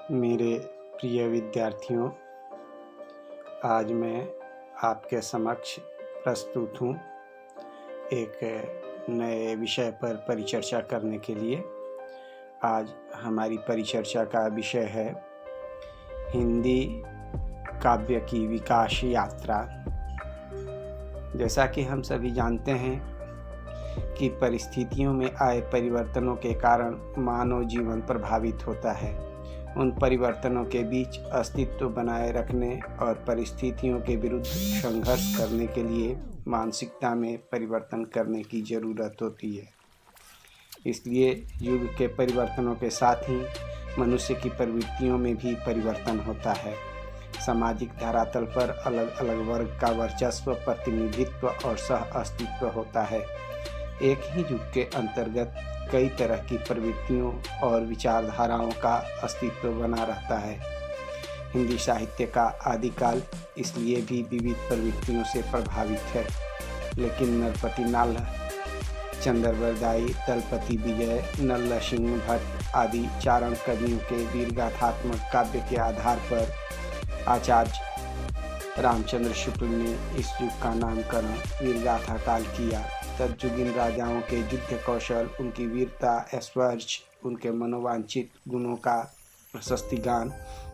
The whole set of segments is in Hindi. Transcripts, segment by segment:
मेरे प्रिय विद्यार्थियों, आज मैं आपके समक्ष प्रस्तुत हूँ एक नए विषय पर परिचर्चा करने के लिए। आज हमारी परिचर्चा का विषय है हिंदी काव्य की विकास यात्रा। जैसा कि हम सभी जानते हैं कि परिस्थितियों में आए परिवर्तनों के कारण मानव जीवन प्रभावित होता है। उन परिवर्तनों के बीच अस्तित्व बनाए रखने और परिस्थितियों के विरुद्ध संघर्ष करने के लिए मानसिकता में परिवर्तन करने की ज़रूरत होती है। इसलिए युग के परिवर्तनों के साथ ही मनुष्य की प्रवृत्तियों में भी परिवर्तन होता है। सामाजिक धरातल पर अलग अलग वर्ग का वर्चस्व, प्रतिनिधित्व और सह अस्तित्व होता है। एक ही युग के अंतर्गत कई तरह की प्रवृत्तियों और विचारधाराओं का अस्तित्व बना रहता है। हिंदी साहित्य का आदिकाल इसलिए भी विविध प्रवृत्तियों से प्रभावित है, लेकिन नरपति नाल्ह, चंद्रवरदाई, दलपति विजय, नल्ला सिंह भट्ट आदि चारण कवियों के वीरगाथात्मक काव्य के आधार पर आचार्य रामचंद्र शुक्ल ने इस युग का नामकरण वीरगाथा काल किया। तत्जुगीन राजाओं के युद्ध कौशल, उनकी वीरता, ऐश्वर्य, उनके मनोवांछित गुणों का प्रशस्ति गान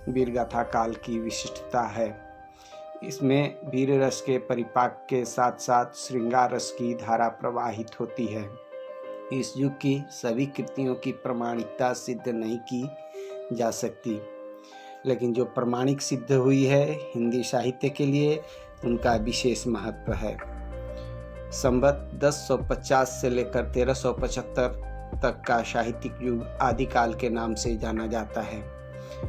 वीरगाथा काल की विशिष्टता है। इसमें वीर रस के परिपाक के साथ साथ श्रृंगार रस की धारा प्रवाहित होती है। इस युग की सभी कृतियों की प्रमाणिकता सिद्ध नहीं की जा सकती, लेकिन जो प्रमाणिक सिद्ध हुई है हिंदी साहित्य के लिए, उनका विशेष महत्व है। संवत 1050 से लेकर 1375 तक का साहित्यिक युग आदिकाल के नाम से जाना जाता है,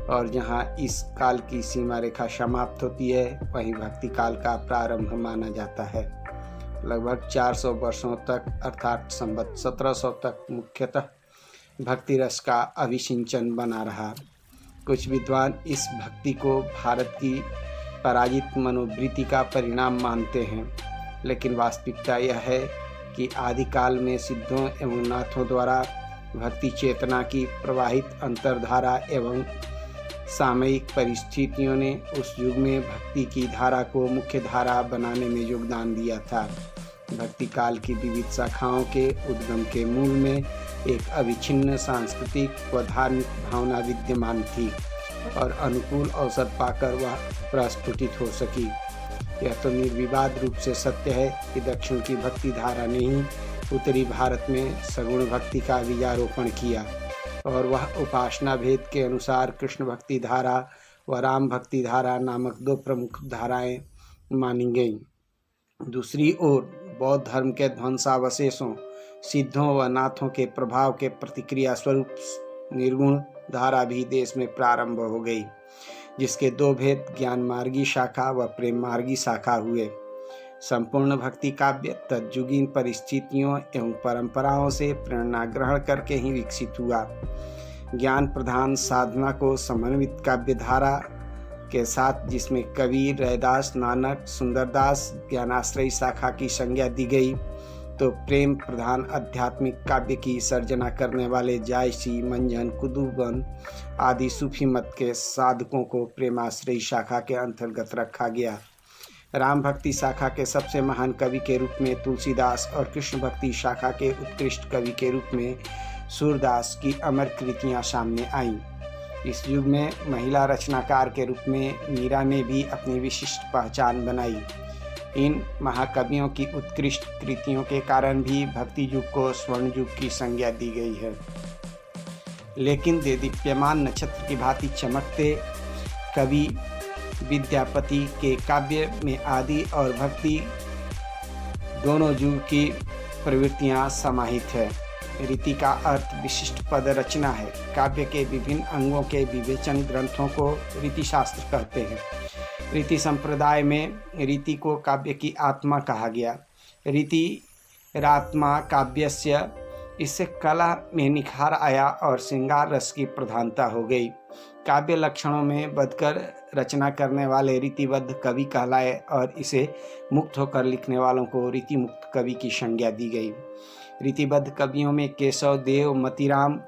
और जहाँ इस काल की सीमा रेखा समाप्त होती है वहीं भक्ति काल का प्रारंभ माना जाता है। लगभग 400 वर्षों तक अर्थात संवत 1700 तक मुख्यतः भक्ति रस का अभिसिंचन बना रहा। कुछ विद्वान इस भक्ति को भारत की पराजित मनोवृत्ति का परिणाम मानते हैं, लेकिन वास्तविकता यह है कि आदिकाल में सिद्धों एवं नाथों द्वारा भक्ति चेतना की प्रवाहित अंतर्धारा एवं सामयिक परिस्थितियों ने उस युग में भक्ति की धारा को मुख्य धारा बनाने में योगदान दिया था। भक्ति काल की विविध शाखाओं के उद्गम के मूल में एक अविच्छिन्न सांस्कृतिक व धार्मिक भावना विद्यमान थी, और अनुकूल अवसर पाकर वह प्रस्फुटित हो सकी। यह तो निर्विवाद रूप से सत्य है कि दक्षिण की भक्ति धारा ने ही उत्तरी भारत में सगुण भक्ति का बीजारोपण किया, और वह उपासना भेद के अनुसार कृष्ण भक्ति धारा व राम भक्ति धारा नामक दो प्रमुख धाराएं मानी गईं। दूसरी ओर बौद्ध धर्म के ध्वंसावशेषों, सिद्धों व नाथों के प्रभाव के प्रतिक्रिया स्वरूप निर्गुण धारा भी देश में प्रारंभ हो गई, जिसके दो भेद ज्ञान मार्गी शाखा व प्रेम मार्गी शाखा हुए। संपूर्ण भक्ति काव्य तत्जुगीन परिस्थितियों एवं परंपराओं से प्रेरणा ग्रहण करके ही विकसित हुआ। ज्ञान प्रधान साधना को समन्वित काव्य धारा के साथ, जिसमें कबीर, रैदास, नानक, सुंदरदास ज्ञानाश्रयी शाखा की संज्ञा दी गई, तो प्रेम प्रधान आध्यात्मिक काव्य की सर्जना करने वाले जायसी, मंझन, कुतुबन आदि सूफी मत के साधकों को प्रेमाश्रयी शाखा के अंतर्गत रखा गया। राम भक्ति शाखा के सबसे महान कवि के रूप में तुलसीदास और कृष्ण भक्ति शाखा के उत्कृष्ट कवि के रूप में सूरदास की अमर कृतियाँ सामने आईं। इस युग में महिला रचनाकार के रूप में मीरा ने भी अपनी विशिष्ट पहचान बनाई। इन महाकवियों की उत्कृष्ट कृतियों के कारण भी भक्ति युग को स्वर्ण युग की संज्ञा दी गई है। लेकिन देदीप्यमान नक्षत्र की भांति चमकते कवि विद्यापति के काव्य में आदि और भक्ति दोनों युग की प्रवृत्तियां समाहित है। रीति का अर्थ विशिष्ट पद रचना है। काव्य के विभिन्न अंगों के विवेचन ग्रंथों को रीति शास्त्र कहते हैं। रीति संप्रदाय में रीति को काव्य की आत्मा कहा गया। रीति रात्मा काव्यस्य, इससे कला में निखार आया और श्रृंगार रस की प्रधानता हो गई। काव्य लक्षणों में बदकर रचना करने वाले रीतिबद्ध कवि कहलाए, और इसे मुक्त होकर लिखने वालों को रीति मुक्त कवि की संज्ञा दी गई। रीतिबद्ध कवियों में केशव देव, मतीराम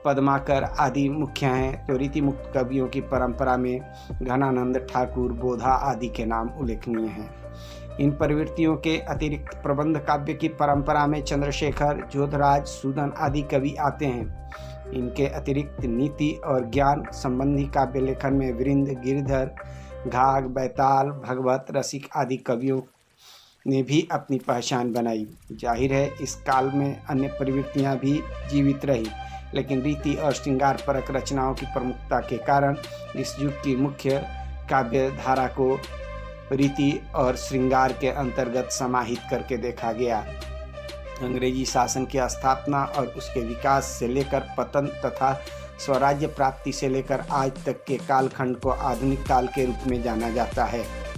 पद्माकर आदि मुख्य हैं, तो रीति मुक्त कवियों की परंपरा में घनानंद ठाकुर, बोधा आदि के नाम उल्लेखनीय हैं। इन प्रवृत्तियों के अतिरिक्त प्रबंध काव्य की परंपरा में चंद्रशेखर, जोधराज, सूदन आदि कवि आते हैं। इनके अतिरिक्त नीति और ज्ञान संबंधी काव्य लेखन में वृंद, गिरिधर, घाघ, बैताल, भगवत, रसिक आदि कवियों ने भी अपनी पहचान बनाई। जाहिर है इस काल में अन्य प्रवृत्तियां भी जीवित रही, लेकिन रीति और श्रृंगार परक रचनाओं की प्रमुखता के कारण इस युग की मुख्य काव्य धारा को रीति और श्रृंगार के अंतर्गत समाहित करके देखा गया। अंग्रेजी शासन की स्थापना और उसके विकास से लेकर पतन तथा स्वराज्य प्राप्ति से लेकर आज तक के कालखंड को आधुनिक काल के रूप में जाना जाता है।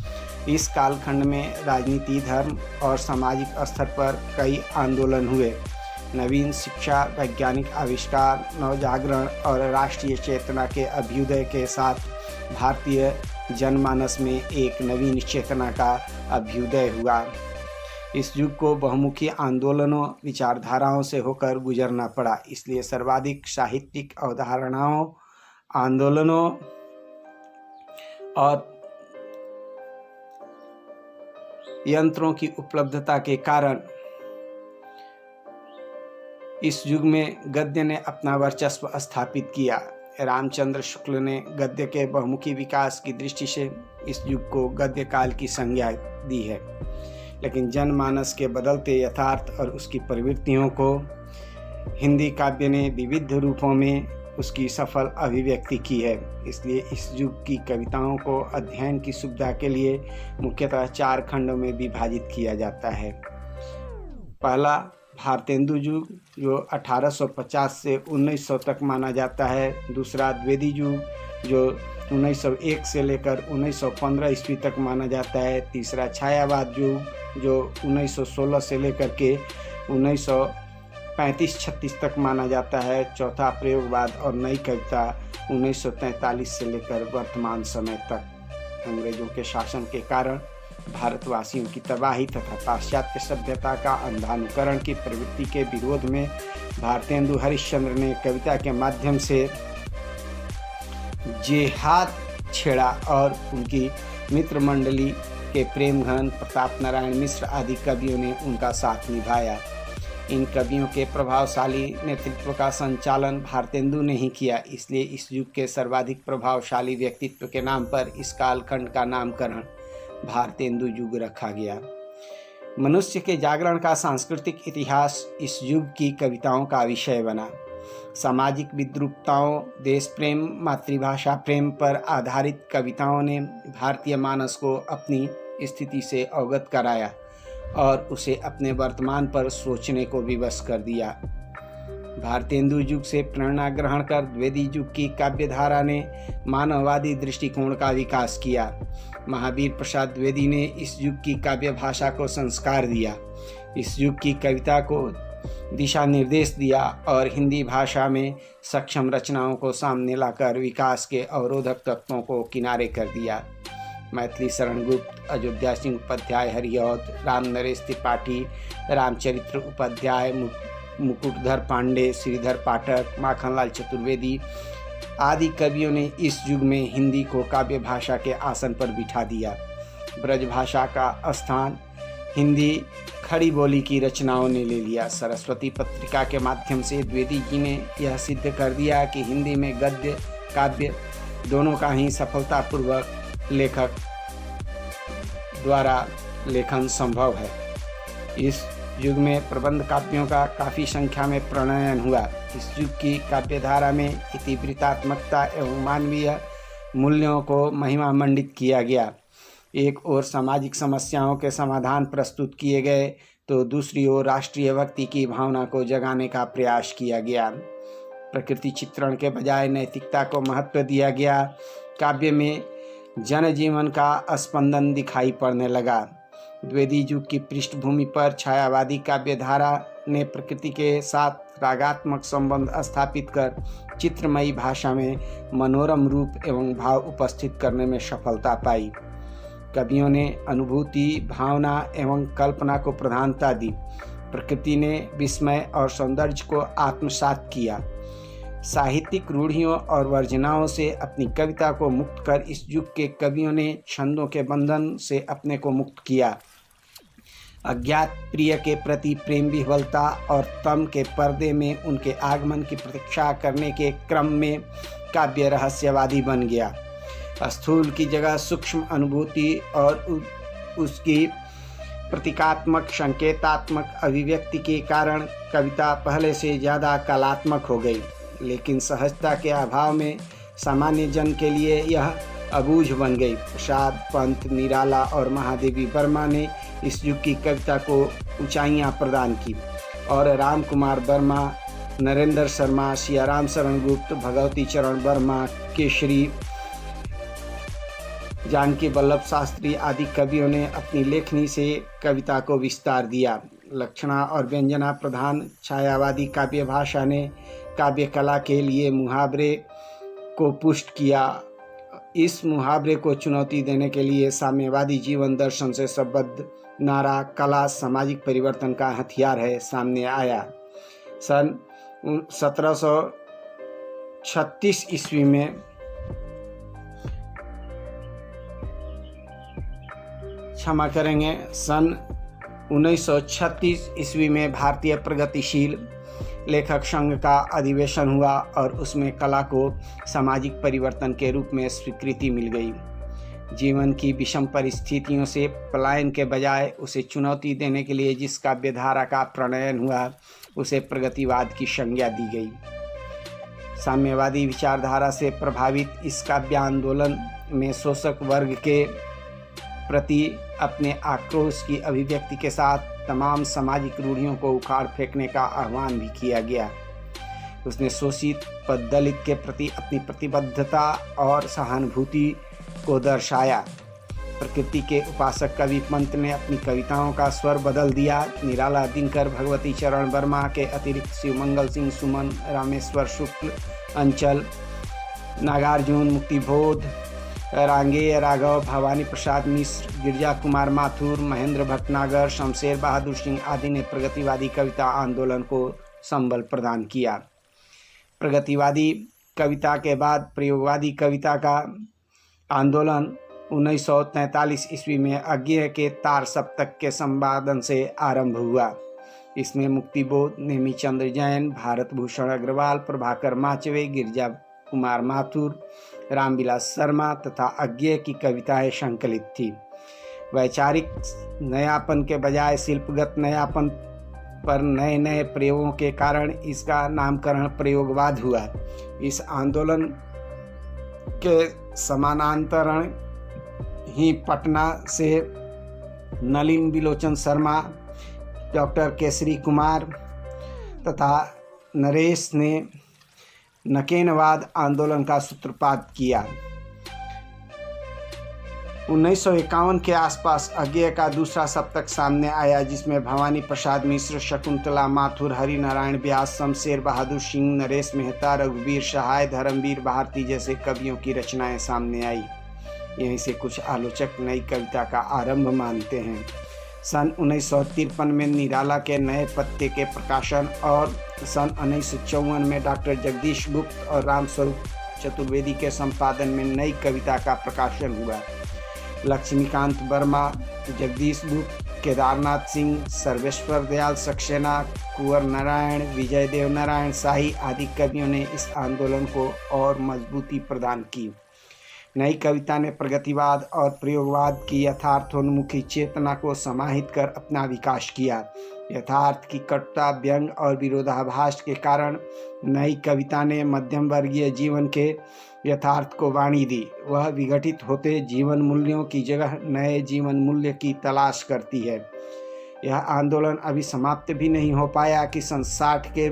इस कालखंड में राजनीति, धर्म और सामाजिक स्तर पर कई आंदोलन हुए। नवीन शिक्षा, वैज्ञानिक आविष्कार, नवजागरण और राष्ट्रीय चेतना के अभ्युदय के साथ भारतीय जनमानस में एक नवीन चेतना का अभ्युदय हुआ। इस युग को बहुमुखी आंदोलनों, विचारधाराओं से होकर गुजरना पड़ा, इसलिए सर्वाधिक साहित्यिक अवधारणाओं, आंदोलनों और यंत्रों की उपलब्धता के कारण इस युग में गद्य ने अपना वर्चस्व स्थापित किया। रामचंद्र शुक्ल ने गद्य के बहुमुखी विकास की दृष्टि से इस युग को गद्य काल की संज्ञा दी है, लेकिन जनमानस के बदलते यथार्थ और उसकी प्रवृत्तियों को हिंदी काव्य ने विविध रूपों में उसकी सफल अभिव्यक्ति की है। इसलिए इस युग की कविताओं को अध्ययन की सुविधा के लिए मुख्यतः 4 खंडों में विभाजित किया जाता है। पहला भारतेंदु युग, जो 1850 से 1900 तक माना जाता है। दूसरा द्विवेदी युग, जो 1901 से लेकर 1915 ईस्वी तक माना जाता है। तीसरा छायावाद युग, जो 1916 से लेकर के 1935-36 तक माना जाता है। चौथा प्रयोगवाद और नई कविता 1943 से लेकर वर्तमान समय तक। अंग्रेजों के शासन के कारण भारतवासियों की तबाही तथा पाश्चात्य सभ्यता का अंधानुकरण की प्रवृत्ति के विरोध में भारतेंदु हरिश्चंद्र ने कविता के माध्यम से जिहाद छेड़ा और उनकी मित्र मंडली के प्रेमघन, प्रताप नारायण मिश्र आदि कवियों ने उनका साथ निभाया। इन कवियों के प्रभावशाली नेतृत्व का संचालन भारतेंदु ने ही किया, इसलिए इस युग के सर्वाधिक प्रभावशाली व्यक्तित्व के नाम पर इस कालखंड का नामकरण भारतेंदु युग रखा गया। मनुष्य के जागरण का सांस्कृतिक इतिहास इस युग की कविताओं का विषय बना। सामाजिक विद्रूपताओं, देश प्रेम, मातृभाषा प्रेम पर आधारित कविताओं ने भारतीय मानस को अपनी स्थिति से अवगत कराया और उसे अपने वर्तमान पर सोचने को विवश कर दिया। भारतेंदु युग से प्रेरणा ग्रहण कर द्विवेदी युग की काव्यधारा ने मानववादी दृष्टिकोण का विकास किया। महावीर प्रसाद द्विवेदी ने इस युग की काव्य भाषा को संस्कार दिया, इस युग की कविता को दिशा निर्देश दिया और हिंदी भाषा में सक्षम रचनाओं को सामने लाकर विकास के अवरोधक तत्वों को किनारे कर दिया। मैथिली शरण गुप्त, अयोध्या सिंह उपाध्याय हरिऔध, राम नरेश त्रिपाठी, रामचरित्र उपाध्याय, मुकुटधर पांडे, श्रीधर पाठक, माखनलाल चतुर्वेदी आदि कवियों ने इस युग में हिंदी को काव्य भाषा के आसन पर बिठा दिया। ब्रजभाषा का स्थान हिंदी खड़ी बोली की रचनाओं ने ले लिया। सरस्वती पत्रिका के माध्यम से द्विवेदी जी ने यह सिद्ध कर दिया कि हिंदी में गद्य काव्य दोनों का ही सफलतापूर्वक लेखक द्वारा लेखन संभव है। इस युग में प्रबंध काव्यों का काफ़ी संख्या में प्रणयन हुआ। इस युग की काव्यधारा में इतिवृत्तात्मकता एवं मानवीय मूल्यों को महिमा मंडित किया गया। एक ओर सामाजिक समस्याओं के समाधान प्रस्तुत किए गए, तो दूसरी ओर राष्ट्रीय भक्ति की भावना को जगाने का प्रयास किया गया। प्रकृति चित्रण के बजाय नैतिकता को महत्व दिया गया। काव्य में जनजीवन का स्पंदन दिखाई पड़ने लगा। द्विवेदी युग की पृष्ठभूमि पर छायावादी काव्यधारा ने प्रकृति के साथ रागात्मक संबंध स्थापित कर चित्रमयी भाषा में मनोरम रूप एवं भाव उपस्थित करने में सफलता पाई। कवियों ने अनुभूति, भावना एवं कल्पना को प्रधानता दी। प्रकृति ने विस्मय और सौंदर्य को आत्मसात किया। साहित्यिक रूढ़ियों और वर्जनाओं से अपनी कविता को मुक्त कर इस युग के कवियों ने छंदों के बंधन से अपने को मुक्त किया। अज्ञात प्रिय के प्रति प्रेम विह्वलता और तम के पर्दे में उनके आगमन की प्रतीक्षा करने के क्रम में काव्य रहस्यवादी बन गया। स्थूल की जगह सूक्ष्म अनुभूति और उसकी प्रतीकात्मक संकेतात्मक अभिव्यक्ति के कारण कविता पहले से ज़्यादा कलात्मक हो गई, लेकिन सहजता के अभाव में सामान्य जन के लिए यह अबूझ बन गई। प्रसाद पंत, निराला और महादेवी वर्मा ने इस युग की कविता को ऊंचाइयां प्रदान की और राम कुमार वर्मा, नरेंद्र शर्मा, सियाराम शरण गुप्त, भगवती चरण वर्मा, केशरी, जानकी वल्लभ शास्त्री आदि कवियों ने अपनी लेखनी से कविता को विस्तार दिया। लक्षणा और व्यंजना प्रधान छायावादी काव्य भाषा ने काव्य कला के लिए मुहावरे को पुष्ट किया। इस मुहावरे को चुनौती देने के लिए साम्यवादी जीवन दर्शन से संबद्ध नारा कला सामाजिक परिवर्तन का हथियार है सामने आया। सन 1736 ईस्वी में क्षमा करेंगे, सन 1936 ईस्वी में भारतीय प्रगतिशील लेखक संघ का अधिवेशन हुआ और उसमें कला को सामाजिक परिवर्तन के रूप में स्वीकृति मिल गई। जीवन की विषम परिस्थितियों से पलायन के बजाय उसे चुनौती देने के लिए जिस काव्यधारा का प्रणयन हुआ उसे प्रगतिवाद की संज्ञा दी गई। साम्यवादी विचारधारा से प्रभावित इस काव्य आंदोलन में शोषक वर्ग के प्रति अपने आक्रोश की अभिव्यक्ति के साथ तमाम सामाजिक रूढ़ियों को उखाड़ फेंकने का आह्वान भी किया गया। उसने शोषित दलित के प्रति अपनी प्रतिबद्धता और सहानुभूति को दर्शाया। प्रकृति के उपासक कवि पंत ने अपनी कविताओं का स्वर बदल दिया। निराला, दिनकर, भगवती चरण वर्मा के अतिरिक्त शिवमंगल सिंह सुमन, रामेश्वर शुक्ल, अंचल, नागार्जुन, मुक्तिबोध, रांगेय राघव, भवानी प्रसाद मिश्र, गिरजा कुमार माथुर, महेंद्र भटनागर, शमशेर बहादुर सिंह आदि ने प्रगतिवादी कविता आंदोलन को संबल प्रदान किया। प्रगतिवादी कविता के बाद प्रयोगवादी कविता का आंदोलन 1943 ईस्वी में अज्ञेय के तार सप्तक के संपादन से आरंभ हुआ। इसमें मुक्तिबोध, नेमीचंद्र जैन, भारत भूषण अग्रवाल, प्रभाकर माचवे, गिरजा कुमार माथुर, रामविलास शर्मा तथा अज्ञेय की कविताएं संकलित थी। वैचारिक नयापन के बजाय शिल्पगत नयापन पर नए नए प्रयोगों के कारण इसका नामकरण प्रयोगवाद हुआ। इस आंदोलन के समानांतरण ही पटना से नलिन बिलोचन शर्मा, डॉक्टर केसरी कुमार तथा नरेश ने नकेनवाद आंदोलन का सूत्रपात किया। 1951 के आसपास अज्ञेय का दूसरा सप्तक सामने आया, जिसमें भवानी प्रसाद मिश्र, शकुंतला माथुर, हरिनारायण व्यास, शमशेर बहादुर सिंह, नरेश मेहता, रघुवीर सहाय, धर्मवीर भारती जैसे कवियों की रचनाएं सामने आई। यहीं से कुछ आलोचक नई कविता का आरंभ मानते हैं। सन 1953 में निराला के नए पत्ते के प्रकाशन और सन 1954 में डॉक्टर जगदीश गुप्त और रामस्वरूप चतुर्वेदी के संपादन में नई कविता का प्रकाशन हुआ। लक्ष्मीकांत वर्मा, जगदीश गुप्त, केदारनाथ सिंह, सर्वेश्वर दयाल सक्सेना, कुंवर नारायण, विजय देव नारायण शाही आदि कवियों ने इस आंदोलन को और मजबूती प्रदान की। नई कविता ने प्रगतिवाद और प्रयोगवाद की यथार्थोन्मुखी चेतना को समाहित कर अपना विकास किया। यथार्थ की कटुता, व्यंग और विरोधाभास के कारण नई कविता ने मध्यम वर्गीय जीवन के यथार्थ को वाणी दी। वह विघटित होते जीवन मूल्यों की जगह नए जीवन मूल्य की तलाश करती है। यह आंदोलन अभी समाप्त भी नहीं हो पाया कि सन 60 के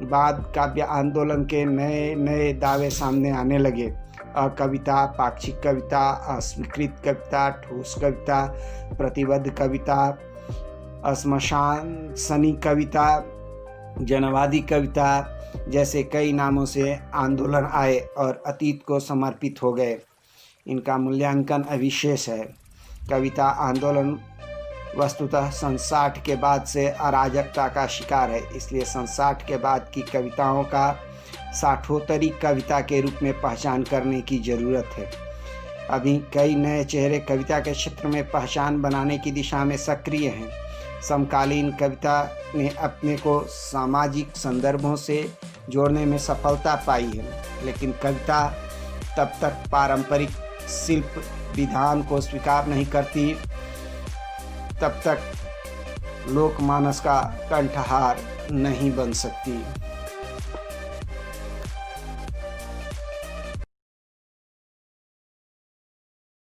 बाद काव्य आंदोलन के नए नए दावे सामने आने लगे। कविता, पाक्षिक कविता, अस्वीकृत कविता, ठोस कविता, प्रतिबद्ध कविता, श्मशानी कविता, जनवादी कविता जैसे कई नामों से आंदोलन आए और अतीत को समर्पित हो गए। इनका मूल्यांकन अविशेष है। कविता आंदोलन वस्तुतः सन 60 के बाद से अराजकता का शिकार है, इसलिए सन 60 के बाद की कविताओं का साठोत्तरी कविता के रूप में पहचान करने की ज़रूरत है। अभी कई नए चेहरे कविता के क्षेत्र में पहचान बनाने की दिशा में सक्रिय हैं। समकालीन कविता ने अपने को सामाजिक संदर्भों से जोड़ने में सफलता पाई है, लेकिन कविता तब तक पारंपरिक शिल्प विधान को स्वीकार नहीं करती, तब तक लोकमानस का कंठहार नहीं बन सकती।